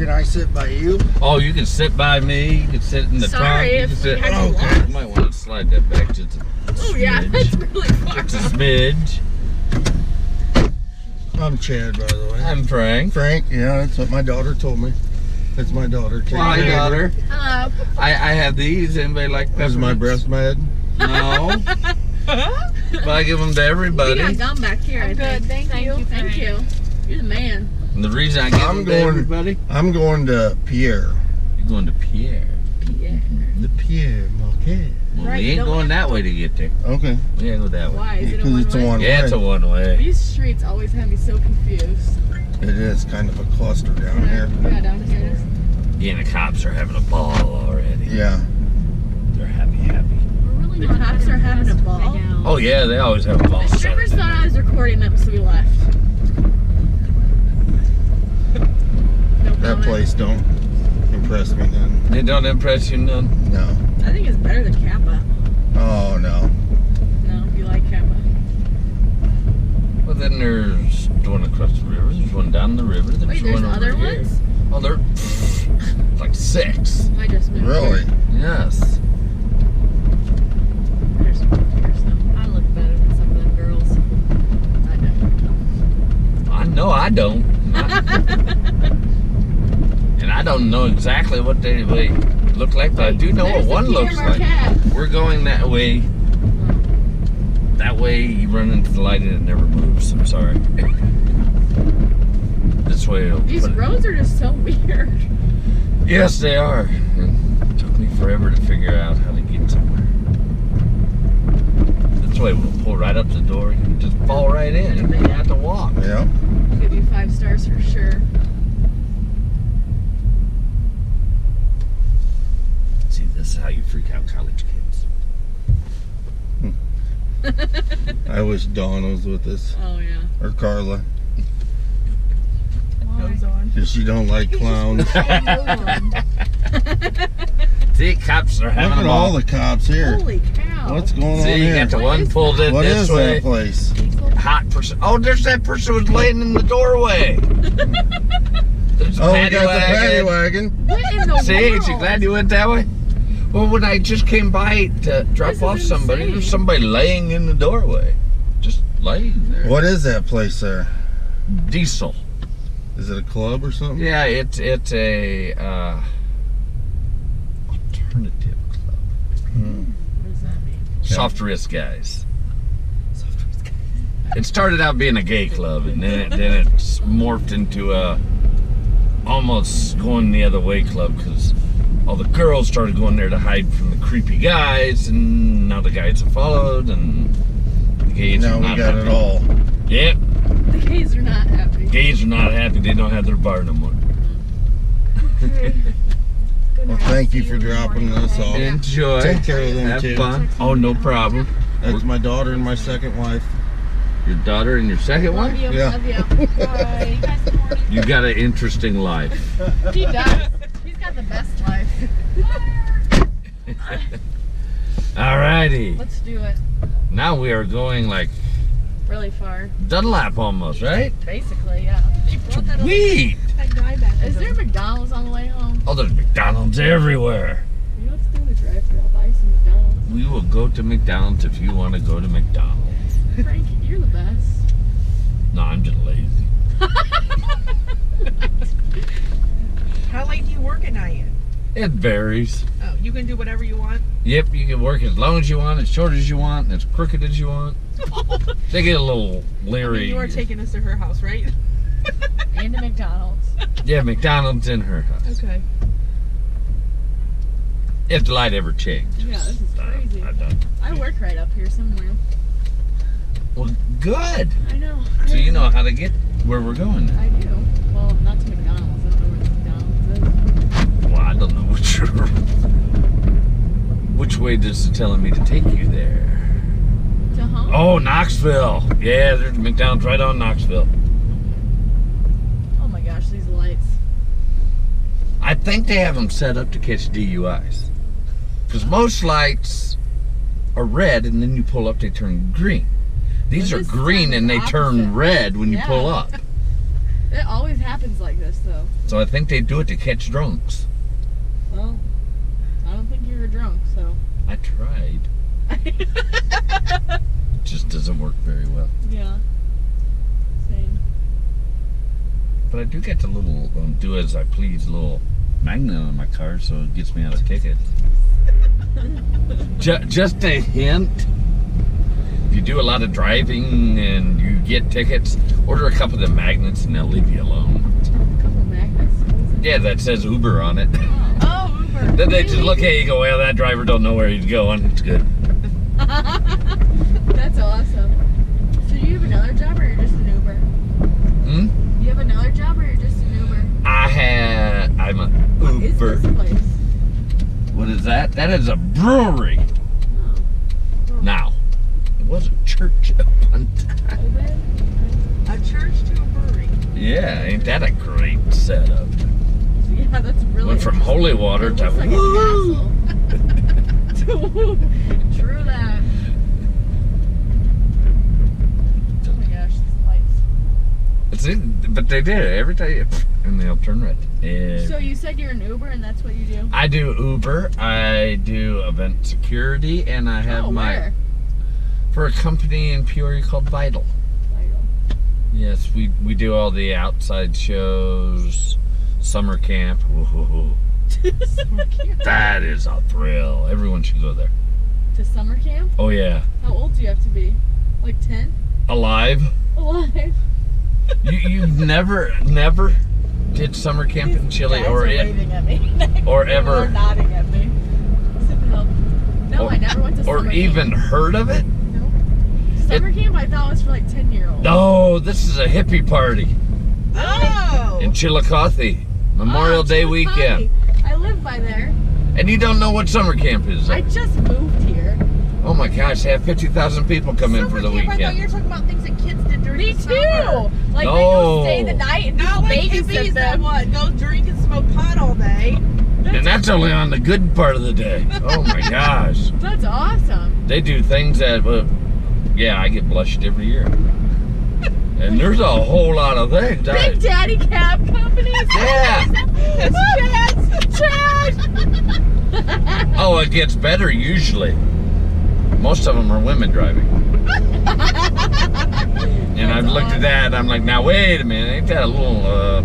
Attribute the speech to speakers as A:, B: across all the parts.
A: Can I sit by you?
B: Oh, you can sit by me. You can sit in the trunk. You can sit.
A: Okay.
B: You might want to slide that back just a smidge.
C: Oh yeah, that's really far.
B: Just a smidge.
A: I'm Chad, by the way.
B: I'm Frank.
A: Frank, yeah, that's what my daughter told me. That's my daughter.
B: My daughter.
C: Hello.
B: I have these. Anybody like peppermints?
A: Is my breast med?
B: No. But I give them to everybody.
C: We got gum back here.
D: I'm good. Thank you.
C: Thank you. You're the man.
B: And the reason I give them to everybody.
A: I'm going to Pierre.
B: You're going to Pierre.
C: Pierre.
A: The Pierre Marquez.
B: Well,
C: Right,
B: we ain't going that way to get there.
A: Okay.
B: We ain't go that way.
C: Why? Is it a
A: Because
C: one
A: it's a
C: way?
A: one way.
B: Yeah, it's a one way.
C: These streets always have me so confused.
A: It is kind of a cluster down here.
C: Yeah, down here.
B: Yeah, and the cops are having a ball already.
A: Yeah.
B: They're happy.
D: We're really
C: The
D: not
C: cops
D: that
C: are having a
D: impressed
C: ball?
D: with the gal.
B: Oh yeah, they always have a ball.
C: The strippers thought I was recording them, so we left. No
A: That
C: comment.
A: place don't impress me then.
B: They don't impress you none.
A: No.
C: I think it's better than Kappa.
A: Oh, no.
C: No, if you like Kappa.
B: Well, then there's one across the river. There's one down the river. There's
C: Wait, there's
B: one over
C: other
B: here.
C: ones?
B: Oh, there like 6.
C: I just moved.
A: Really?
B: Yes.
C: There's one here, so
D: I look better than some of them girls.
C: I
B: I know I don't. And I don't know exactly what they look like, but I do know what one looks like. We're going that way. That way you run into the light and it never moves. I'm sorry. This way it'll
C: These
B: put it-
C: roads are just so weird.
B: Yes, they are. It took me forever to figure out how to get somewhere. This way we'll pull right up the door and you just fall right in. You don't have to walk.
A: Yeah.
C: I'll give you 5 stars for sure.
B: See, this is how you freak out college kids.
A: I wish Dawn was with us.
C: Oh yeah.
A: Or Carla.
C: Goes on.
A: Because she don't like clowns.
B: See, cops are
A: Look
B: having
A: at
B: a
A: all
B: ball.
A: the cops here.
C: Holy cow.
A: What's going on
B: See, you
A: here?
B: got the one pulled in
A: What
B: this
A: is
B: way.
A: that place?
B: Hot person. Oh, there's that person who's laying in the doorway. There's a
A: Oh, we
B: paddy
A: got the paddy
B: wagon.
A: wagon.
C: What in the
B: See,
C: world?
B: ain't you glad you went that way? Well, when I just came by to drop
C: This is
B: off somebody,
C: insane.
B: there's somebody laying in the doorway. Just laying there.
A: What is that place there?
B: Diesel.
A: Is it a club or something?
B: Yeah, it's a alternative club.
A: Hmm.
C: What does that mean?
B: Soft wrist guys. It started out being a gay club, and then it's morphed into a almost going the other way club because all the girls started going there to hide from the creepy guys, and now the guys have followed, and the gays
A: Now
B: are
A: we
B: not
A: got
B: happy.
A: it all.
B: Yep,
C: The gays are not happy.
B: gays are not happy. They don't have their bar no more.
A: Well, thank you for dropping us off.
B: Enjoy.
A: Take care of them
B: Have
A: too.
B: fun. Oh, no problem.
A: That's my daughter and my second wife.
B: Your daughter and your second
C: Love
B: one?
C: you.
A: Yeah.
C: Love you.
D: Bye. You guys good morning.
B: You got an interesting life.
C: He does. He's got the best life.
B: Alrighty.
C: Let's do it.
B: Now we are going like
C: Really far.
B: Dunlap almost, right?
C: Basically, yeah.
B: Sweet.
D: That guy back
C: Is there McDonald's on the way home?
B: Oh, there's McDonald's everywhere.
C: You let's do the drive-thru. I'll buy some McDonald's.
B: We will go to McDonald's if you want to go to McDonald's.
C: Frank, you're the best.
B: No, I'm just lazy.
E: How late do you work at night?
B: It varies.
E: Oh, you can do whatever you want?
B: Yep, you can work as long as you want, as short as you want, and as crooked as you want. They get a little leery.
E: You are taking us to her house, right?
C: And to McDonald's.
B: Yeah, McDonald's in her house.
E: Okay.
B: If the light ever changed.
C: Yeah, this is crazy. I work right up here somewhere.
B: Well, good.
C: I know.
B: So you know how to get where we're going now.
C: I do. Well, not to McDonald's. I don't know where the McDonald's is.
B: Well, I don't know which way this is telling me to take you there.
C: To home?
B: Oh, Knoxville. Yeah, there's McDonald's right on Knoxville.
C: Oh my gosh, these lights.
B: I think they have them set up to catch DUIs. Because most lights are red and then you pull up, they turn green. These
C: Well,
B: are
C: this
B: green
C: is
B: and they turn
C: opposite.
B: red when you
C: Yeah.
B: pull up.
C: It always happens like this, though.
B: So I think they do it to catch drunks.
C: Well, I don't think you were drunk, so.
B: I tried. It just doesn't work very well.
C: Yeah. Same.
B: But I do get the little do as I please little magnet on my car, so it gets me out of tickets. Just a hint. If you do a lot of driving and you get tickets, order a couple of the magnets and they'll leave you alone.
C: A couple magnets?
B: Yeah, that says Uber on it.
E: Oh, Uber.
B: Then they just look at you and go, well, that driver don't know where he's going. It's good.
C: That's awesome. So do you have another job or you're just an Uber?
B: Hmm?
C: Do you have another job or you're just an Uber?
B: I'm a
C: What is
B: Uber.
C: this place?
B: What is that? That is a brewery.
C: Oh.
B: Now, it was a church at one time.
C: Obed?
E: A church to a brewery.
B: Yeah, ain't that a great setup?
C: Yeah, that's really
B: Went from holy water
C: It
B: to
C: looks like
B: woo!
C: a castle. True that. Oh my gosh, these lights.
B: It's in, but they did it every day, and they'll turn red.
C: So you said you're an Uber and that's what you do?
B: I do Uber, I do event security, and I have
C: where?
B: for a company in Peoria called Vital.
C: Vital.
B: Yes, we do all the outside shows, summer camp. Whoa. That is a thrill. Everyone should go there.
C: To summer camp?
B: Oh yeah,
C: How old do you have to be? Like 10?
B: alive.
C: Alive?
B: You've never did summer camp in Chile
C: Guys
B: or
C: are waving at me.
B: or
C: They're
B: ever
C: nodding at me. No,
B: or,
C: I never went to summer
B: or
C: camp.
B: even heard of it?
C: No. Summer camp I thought was for like 10-year-olds.
B: No, this is a hippie party
E: Oh.
B: in Chillicothe, Memorial Day weekend.
C: I live by there.
B: And you don't know what summer camp is.
C: I just moved here.
B: Oh my gosh, they have 50,000 people come in for the
E: Summer camp, I thought you were
B: weekend.
E: talking about things that kids did during
C: Me
E: the
C: too.
E: summer.
C: Like
B: No.
C: they go stay the night and
E: No,
C: people
E: like
C: babysit
E: hippies that
C: them.
E: what? Go drink and smoke pot all day.
B: And that's only on the good part of the day. Oh my gosh.
C: That's awesome.
B: They do things that, yeah, I get blushed every year. And there's a whole lot of things.
C: Big Daddy Cab Companies.
B: Yeah.
C: That's Chad.
B: Oh, it gets better usually. Most of them are women driving. And I've looked at that, I'm like, now wait a minute, ain't that a little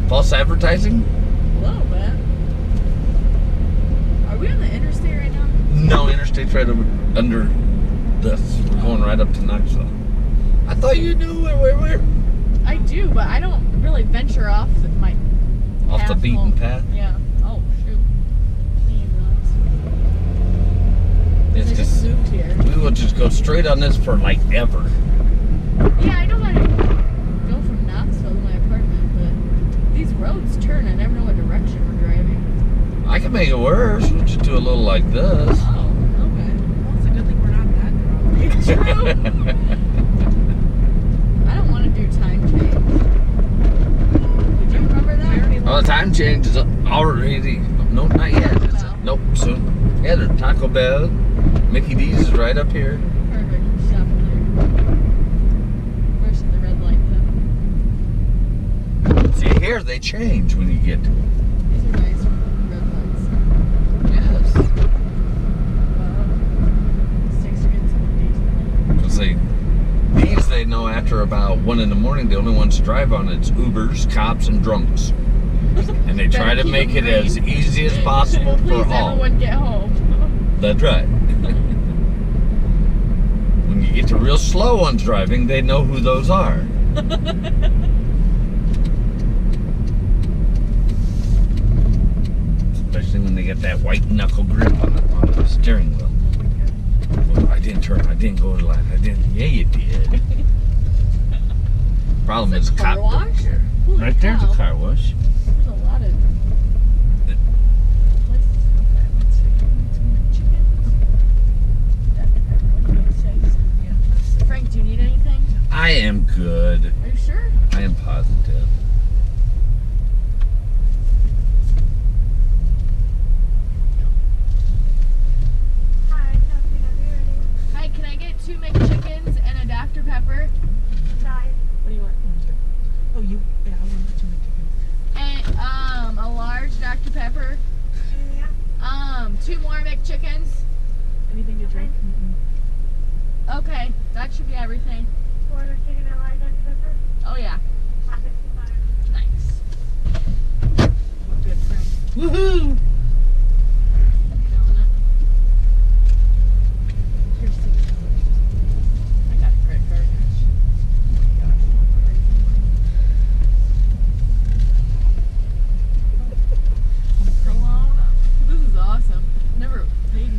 B: false advertising?
C: A little bit. Are we on the interstate right now?
B: No, interstate's right under this. We're going right up to Knoxville. I thought you knew where we were.
C: I do, but I don't really venture off my
B: Off the
C: path
B: beaten
C: home.
B: path?
C: Yeah. Oh shoot. I
B: It's
C: just
B: just,
C: moved here.
B: we will just go straight on this for like ever.
C: Yeah, I know how to go from Knoxville to my apartment, but these roads turn. I never know what direction we're driving.
B: I can make it worse. We'll just do a little like this.
C: Oh, okay.
E: Well, it's a good thing we're not that drunk.
C: It's true. I don't want to do time change. Did you remember that?
B: Oh, the time change is already. No, not yet. It's, nope, soon. Yeah, there's Taco Bell. Mickey D's is right up here.
C: Perfect. Stop there. Where's the red light then?
B: See, here they change when you get.
C: These are nice red lights.
B: Yes.
C: Wow. Six are getting some of these.
B: Because these they know after about 1 in the morning, the only ones to drive on it's Ubers, cops, and drunks. And they try
C: Better
B: to
C: keep
B: make
C: them
B: it as
C: green.
B: easy as possible
C: Please,
B: for all.
C: everyone get home.
B: That's right. When you get to real slow ones driving, they know who those are. Especially when they get that white knuckle grip on the steering wheel. Well, I didn't turn. I didn't go to the line. I didn't. Yeah, you did. Problem is,
C: Car
B: cop
C: wash?
B: don't care.
C: Holy
B: Right there's a
C: cow.
B: car wash.
C: There's a lot of places. Okay, let's see. Chickens. Frank, do you need anything?
B: I am good.
C: Are you sure?
B: I am positive.
C: Hi, can I get 2 McChickens and a Dr. Pepper? What do you want?
E: Oh, you. Yeah, I wanted to make chicken.
C: And a large Dr. Pepper. 2 more McChickens.
E: Anything to drink?
C: Okay, that should be everything. Oh yeah. Nice.
E: Good friend.
B: Woohoo!
C: Donut.
E: Here's $6.
C: I got a credit card. Kelowna. This is awesome. Never paid you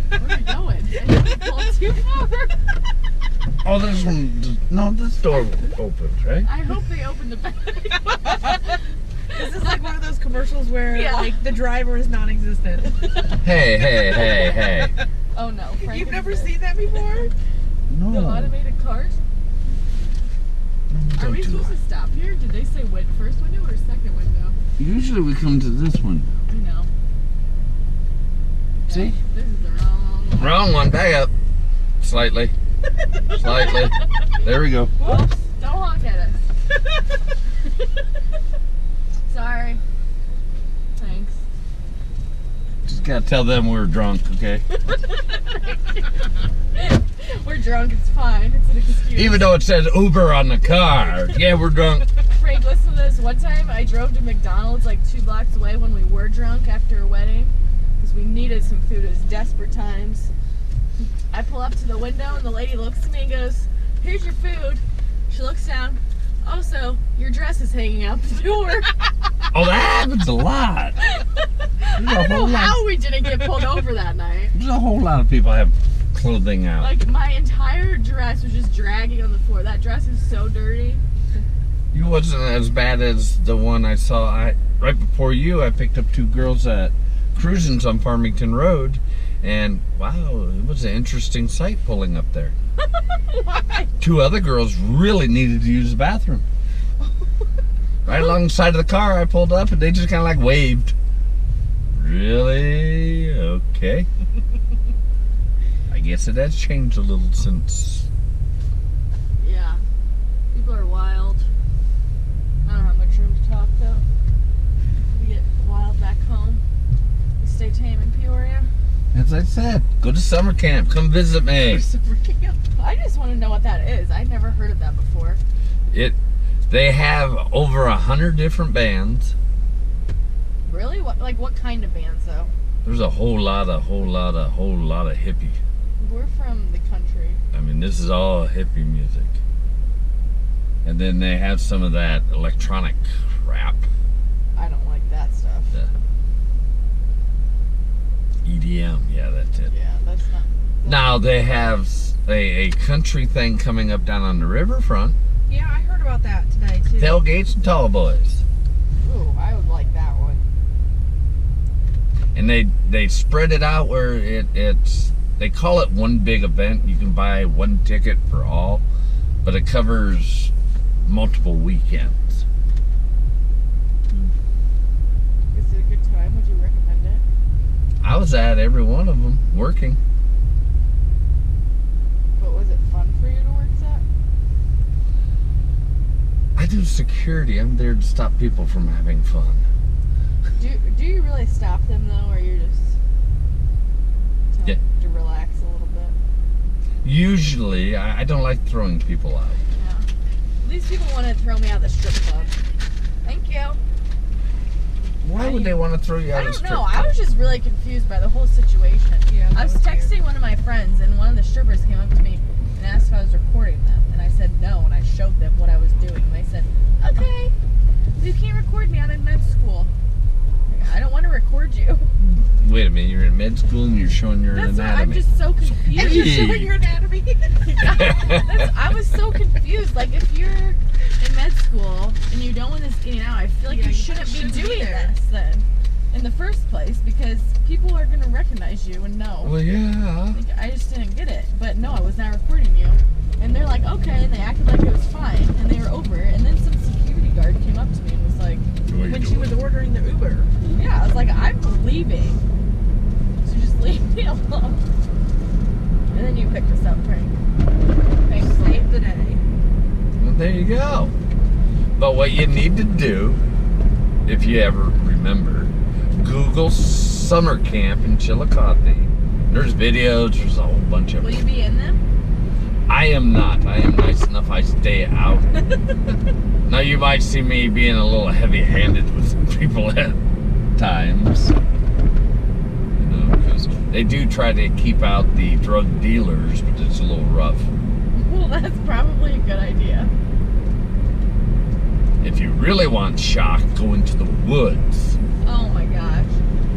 C: that. Where are we going? I didn't pull too far.
B: Oh, this one. No, this door opens, right?
C: I hope they opened the back.
E: This is like one of those commercials where
C: Yeah.
E: like the driver is non-existent.
B: Hey.
C: Oh no.
E: You've never
C: Frankenstein.
E: seen that before?
B: No.
C: The automated cars? Are
B: Don't
C: we
B: do
C: supposed
B: it.
C: to stop here? Did they say first window or second window?
B: Usually we come to this one.
C: I know.
B: See?
C: This is the wrong one.
B: Wrong one. Back up. Slightly. There we go.
C: Whoops. Don't honk at us. Sorry. Thanks.
B: Just gotta tell them we're drunk, okay?
C: We're drunk. It's fine. It's an excuse.
B: Even though it says Uber on the car. Yeah, we're drunk.
C: Frank, listen to this. One time I drove to McDonald's like 2 blocks away when we were drunk after a wedding because we needed some food. It was desperate times. I pull up to the window and the lady looks at me and goes, "Here's your food." She looks down. Also, your dress is hanging out the door.
B: Oh, that happens a lot.
C: I don't know how we didn't get pulled over that night.
B: There's a whole lot of people have clothing out.
C: Like, my entire dress was just dragging on the floor. That dress is so dirty.
B: You wasn't as bad as the one I saw. Right before you, I picked up 2 girls at Cruisins on Farmington Road. And wow, it was an interesting sight pulling up there.
C: Why?
B: 2 other girls really needed to use the bathroom. Right alongside of the car, I pulled up and they just kind of like waved. Really? Okay. I guess it has changed a little since.
C: Yeah. People are wild. I don't have much room to talk, though. We get wild back home. We stay tame in Peoria.
B: As I said, go to summer camp. Come visit me.
C: I just want to know what that is. I'd never heard of that before.
B: They have over 100 different bands.
C: Really? What kind of bands, though?
B: There's a whole lot of hippie.
C: We're from the country.
B: I mean, this is all hippie music. And then they have some of that electronic rap.
C: I don't like that stuff.
B: EDM, yeah, that's it.
C: Yeah, that's not...
B: Now they have a country thing coming up down on the riverfront.
E: Yeah, I heard about that today too.
B: Tailgates and Tall Boys.
C: Ooh, I would like that one.
B: And they spread it out where they call it one big event. You can buy one ticket for all, but it covers multiple weekends.
C: Is it a good time? Would you recommend it?
B: I was at every one of them working.
C: But was it fun for you to work at?
B: I do security. I'm there to stop people from having fun.
C: Do you really stop them though, or you're just telling them to relax a little bit?
B: Usually, I don't like throwing people out.
C: Yeah. These people want to throw me out of the strip club. Thank you.
B: Why would they want to throw you out
C: I
B: of the
C: don't
B: strip
C: know.
B: club?
C: I was just really confused by the whole situation.
E: Yeah,
C: I was
E: that was weird.
C: texting one of my friends, and one of the strippers came up to me and asked if I was recording them. And I said no, and I showed them what I was doing. And they said, okay, you can't record me. I'm in med school. I don't want to record you.
B: Wait a minute, you're in med school and you're showing your
C: That's why I'm
B: anatomy.
C: just so confused.
E: And you're
B: Hey.
E: showing your anatomy.
C: I was so confused. Like, if you're in med school and you don't want this getting out, I feel like
E: Yeah,
C: you
E: you
C: shouldn't be
E: shouldn't be
C: doing
E: there.
C: this then, in the first place, because people are going to recognize you and know.
B: Well, yeah.
C: Like, I just didn't get it. But no, I was not recording you. And they're like, okay, and they acted like it was fine, and they were over it. And then some security guard came up to me and was like,
E: When she was ordering the Uber.
C: yeah, I was like, I'm leaving. So just leave me alone. And then you picked us up, Frank. Thanks,
E: Saved the day.
B: Well, there you go. But what you need to do, if you ever remember, Google summer camp in Chillicothe. There's videos, there's a whole bunch of
C: Will
B: them.
C: you be in them?
B: I am not. I am nice enough I stay out. Now you might see me being a little heavy-handed with people at times. You know, because they do try to keep out the drug dealers, but it's a little rough.
C: Well, that's probably a good idea.
B: If you really want shock, go into the woods.
C: Oh my gosh.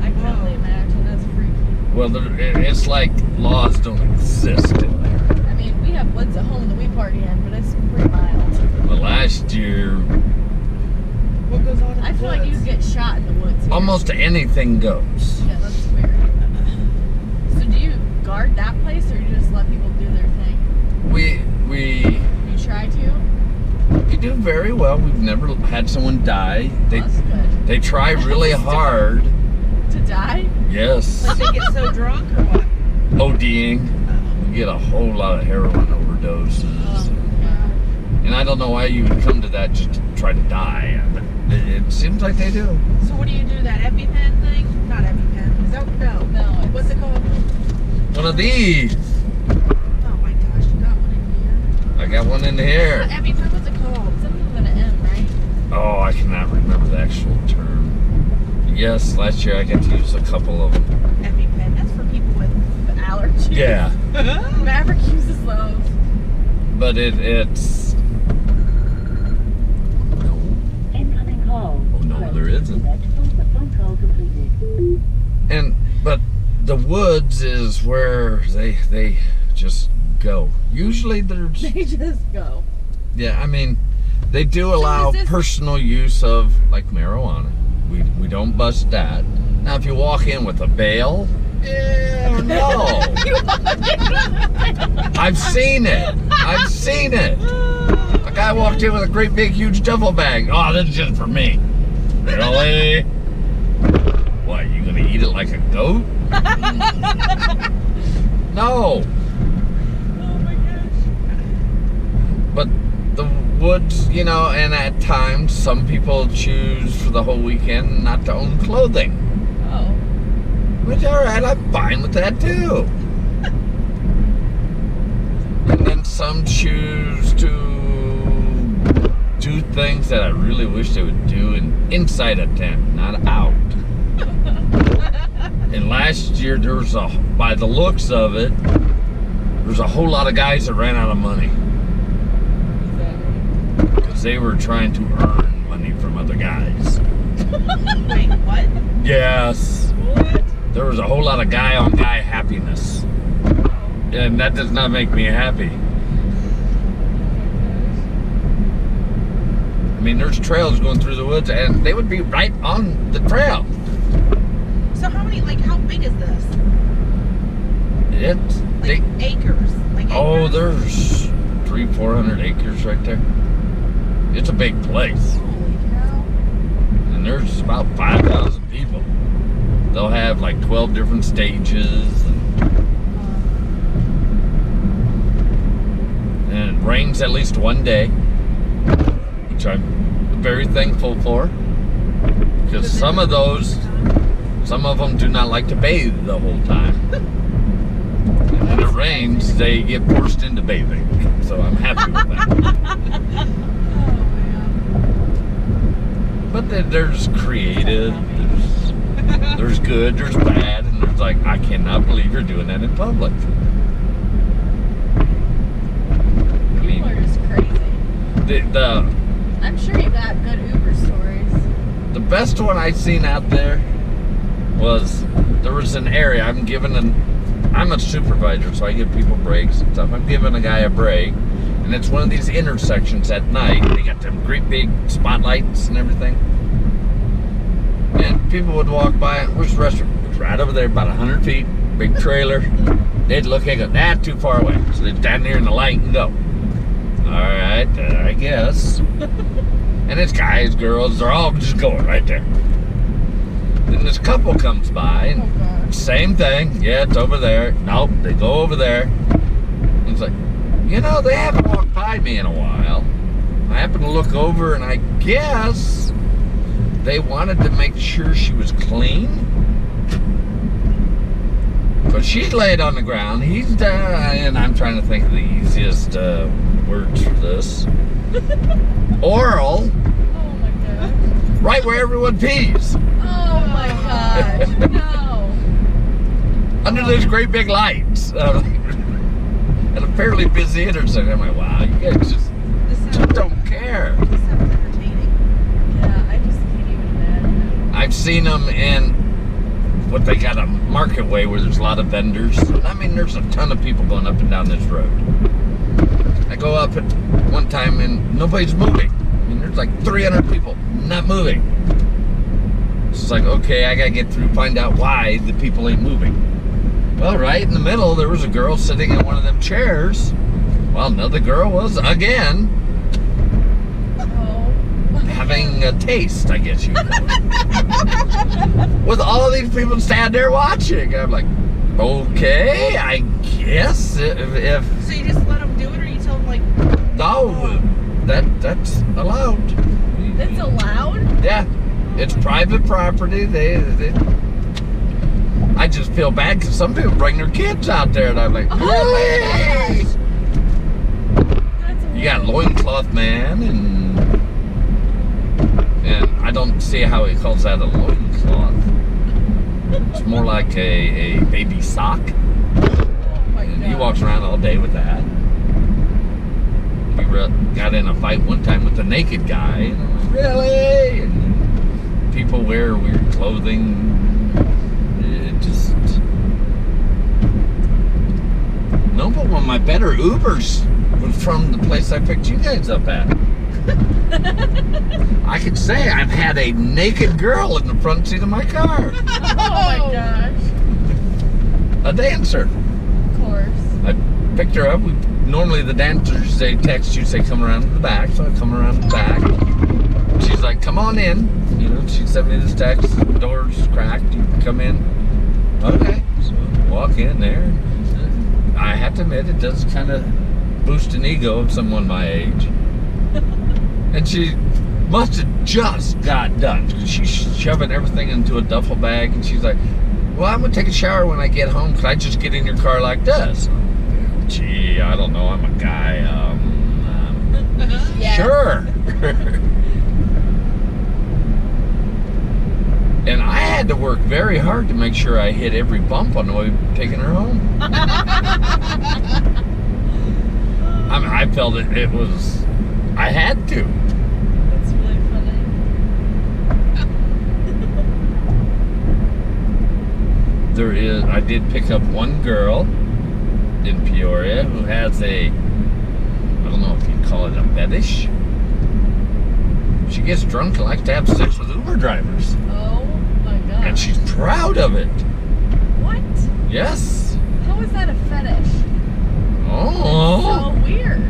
C: I can only imagine. That's freaky.
B: Well, it's like laws don't exist in there.
C: I mean, we have woods at home that we party in, but it's pretty mild.
B: But last year,
E: What goes on in
C: I
E: the
C: feel like you
E: woods?
C: could get shot in the woods here.
B: almost anything goes.
C: Yeah, that's weird. So do you guard that place, or you just let people do their thing?
B: We
C: You try to?
B: do very well. We've never had someone die.
C: That's good.
B: They try really hard.
C: To die?
B: Yes.
E: Like they get so drunk or what?
B: ODing. We get a whole lot of heroin overdoses.
C: Oh, God.
B: And I don't know why you would come to that just to try to die. But it seems like they do.
E: So what do you do? That EpiPen thing? Not EpiPen. Is that no?
C: No, it's-
E: What's it called?
B: One of these.
E: Oh my gosh, you got one in here.
B: I got one in here.
E: What EpiPen? What's it called?
C: Something with an M, right?
B: Oh, I cannot remember the actual term. Yes, last year I got to use a couple of them.
E: EpiPen. That's for people with.
C: The allergies.
B: Yeah.
C: Maverick uses those.
B: But it's... No.
F: Incoming call.
B: Oh, no, there isn't.
F: The phone call completed.
B: But the woods is where they just go. Usually there's...
C: They just go.
B: Yeah, I mean, they do allow
C: is this-
B: personal use of, like, marijuana. We don't bust that. Now, if you walk in with a bale, yeah, no. I've seen it. I've seen it. A guy walked in with a great big huge duffel bag. Oh, this is just for me. Really? What, you gonna eat it like a goat? No.
E: Oh my gosh.
B: But the woods, you know, and at times some people choose for the whole weekend not to own clothing.
C: Oh.
B: Which, alright, I'm fine with that too. And then some choose to do things that I really wish they would do inside a tent, not out. And last year there was by the looks of it, there's a whole lot of guys that ran out of money. Because they were trying to earn money from other guys.
E: Wait, what?
B: Yes.
E: What?
B: There was a whole lot of guy-on-guy happiness. And that does not make me happy. I mean, there's trails going through the woods, and they would be right on the trail.
E: So how big is this?
B: It's
E: Like acres? Like
B: oh,
E: acres?
B: there's 300-400 acres right there. It's a big place.
E: Holy cow.
B: And there's about 5,000 people. They'll have like 12 different stages. And it rains at least one day, which I'm very thankful for. Because some of them do not like to bathe the whole time. And when it rains, they get forced into bathing. So I'm happy with that. But there's creative, there's good, there's bad, and there's like, I cannot believe you're doing that in public. I mean,
C: People are just crazy.
B: I'm
C: sure you got good Uber stories.
B: The best one I seen out there was, there was an area, I'm a supervisor, so I give people breaks and stuff. I'm giving a guy a break, and it's one of these intersections at night. They got them great big spotlights and everything. And people would walk by, where's the restaurant? It was right over there, about 100 feet, big trailer. They'd look and go, that's too far away. So they'd stand there in the light and go, all right, I guess. And it's guys, girls, they're all just going right there. Then this couple comes by, and same thing. Yeah, it's over there. Nope, they go over there. And it's like, you know, they haven't walked by me in a while. I happened to look over, and I guess they wanted to make sure she was clean. But she laid on the ground. He's down, and I'm trying to think of the easiest words for this. Oral,
C: Oh my gosh.
B: right where everyone pees.
C: Oh my gosh. No.
B: Under those great big lights. At a fairly busy intersection. I'm like, wow, you guys just don't care.
E: This sounds entertaining.
C: Yeah, I just can't even imagine.
B: I've seen them in what they got a market way where there's a lot of vendors. I mean, there's a ton of people going up and down this road. I go up at one time and nobody's moving. I mean, there's like 300 people not moving. It's like, okay, I gotta get through, find out why the people ain't moving. Well, right in the middle, there was a girl sitting in one of them chairs. Well, another girl was, again, having a taste, I guess you would call it. With all of these people standing there watching. I'm like, okay, I guess if
E: So you just let them do it, or you tell them like,
B: no, that's allowed.
C: That's allowed?
B: Yeah, it's private property. I just feel bad because some people bring their kids out there, and I'm like, really?
C: That's
B: You got loincloth man, and I don't see how he calls that a loincloth. It's more like a baby sock.
C: Oh my
B: And he
C: God.
B: walks around all day with that. He got in a fight one time with a naked guy. And I'm like, really? And people wear weird clothing. It just... No, but one of my better Ubers was from the place I picked you guys up at. I could say I've had a naked girl in the front seat of my car.
C: Oh my gosh.
B: A dancer.
C: Of course.
B: I picked her up. Normally the dancers, they text you, say come around to the back. So I come around to the back. She's like, come on in. You know, she sent me this text. The door's cracked. You can come in. Okay. So I walk in there. I have to admit, it does kind of boost an ego of someone my age. And she must have just got done because she's shoving everything into a duffel bag. And she's like, well, I'm going to take a shower when I get home. Can I just get in your car like this? Gee, I don't know. I'm a guy.
C: Yes.
B: Sure. And I had to work very hard to make sure I hit every bump on the way taking her home. I mean, I felt it was, I had to.
C: That's really funny.
B: I did pick up one girl in Peoria who has a, I don't know if you'd call it a fetish. She gets drunk and likes to have sex with Uber drivers.
C: Oh my God.
B: And she's proud of it.
C: What?
B: Yes.
C: How is that a fetish?
B: Oh.
C: So weird.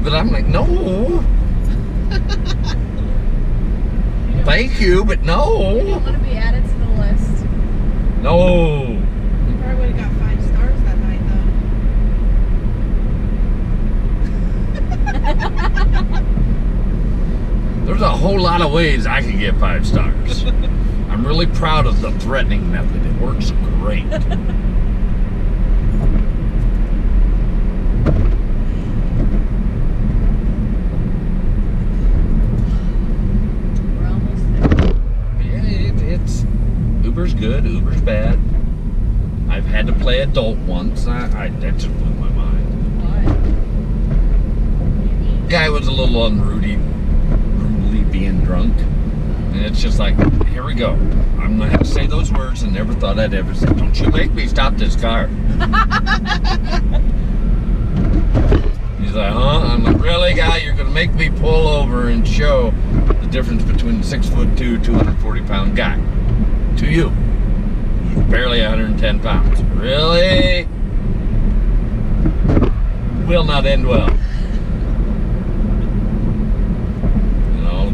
B: But I'm like, no. Thank you, but
C: You
B: no.
C: don't want to be added to the list.
B: No.
E: you probably would have got 5 stars that night, though.
B: There's a whole lot of ways I could get 5 stars. I'm really proud of the threatening method. It works great.
C: We're almost there.
B: Yeah, it's Uber's good, Uber's bad. I've had to play adult once. That just blew my mind.
C: Why?
B: Guy was a little unruly being drunk. And it's just like, here we go. I'm gonna have to say those words and never thought I'd ever say, don't you make me stop this car. He's like, huh? I'm like, really, guy? You're gonna make me pull over and show the difference between a 6'2", 240-pound guy to you, who's barely 110 pounds. Really? Will not end well.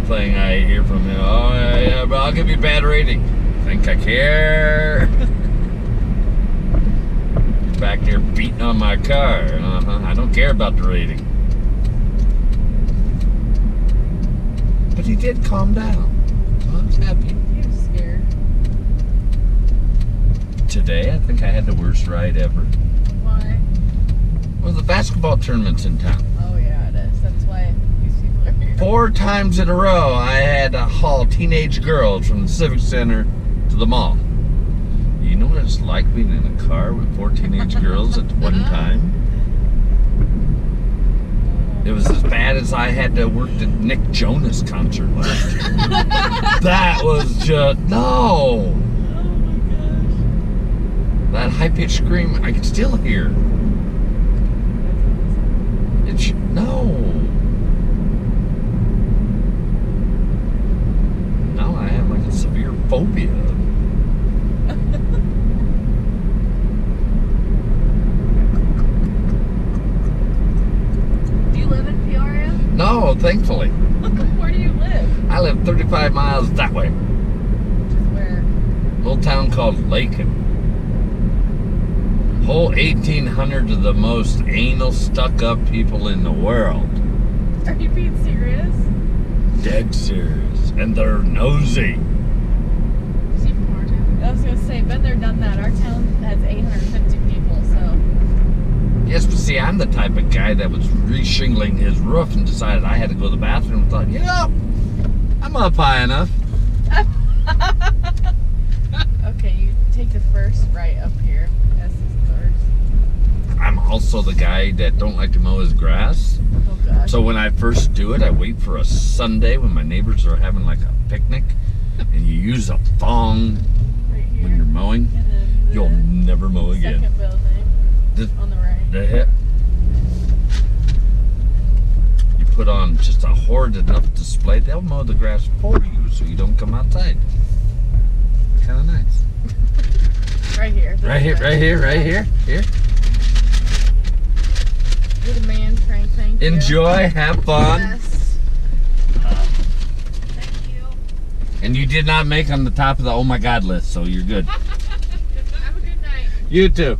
B: Thing I hear from him, oh yeah, but I'll give you a bad rating. Think I care? You're back there beating on my car. I don't care about the rating. did calm down. So I was happy.
C: You're scared.
B: Today, I think I had the worst ride ever.
C: Why?
B: Well, the basketball tournament's in town.
C: Oh yeah, it is. That's why these people are here.
B: 4 times in a row, I had to haul teenage girls from the Civic Center to the mall. You know what it's like being in a car with 4 teenage girls at one time? It was as bad as I had to work the Nick Jonas concert last year. That was just, no!
C: Oh my gosh.
B: That high-pitched scream, I could still hear. It's, no. Now I have like a severe phobia.
C: Do you live in Peoria?
B: No, thankfully.
C: Where do you live?
B: I live 35 miles that way.
C: Where?
B: Little town called Lakin. Whole 1,800 of the most anal, stuck-up people in the world.
C: Are you being serious?
B: Dead serious. And they're nosy.
D: Is he from our town?
C: I was gonna say, been there, done that. Our town has 850 people, so.
B: Yes, but see, I'm the type of guy that was re-shingling his roof and decided I had to go to the bathroom and thought, yeah, I'm up high enough.
C: Okay, you take the first right up here. That's his third.
B: I'm also the guy that don't like to mow his grass.
C: Oh gosh.
B: So when I first do it, I wait for a Sunday when my neighbors are having like a picnic, and you use a thong
C: Right here.
B: when you're mowing.
C: And then the
B: You'll never mow again.
C: second building
B: The,
C: on the right.
B: the hip. You put on just a horrid enough display, they'll mow the grass for you so you don't come outside. Kind of nice.
C: Right here.
B: Right here, right here, right here, here.
C: You're the man, Frank. Thank you.
B: Enjoy, have fun.
C: Yes. Thank you.
B: And you did not make on the top of the oh my god list, so you're good.
D: Have a good night.
B: You too.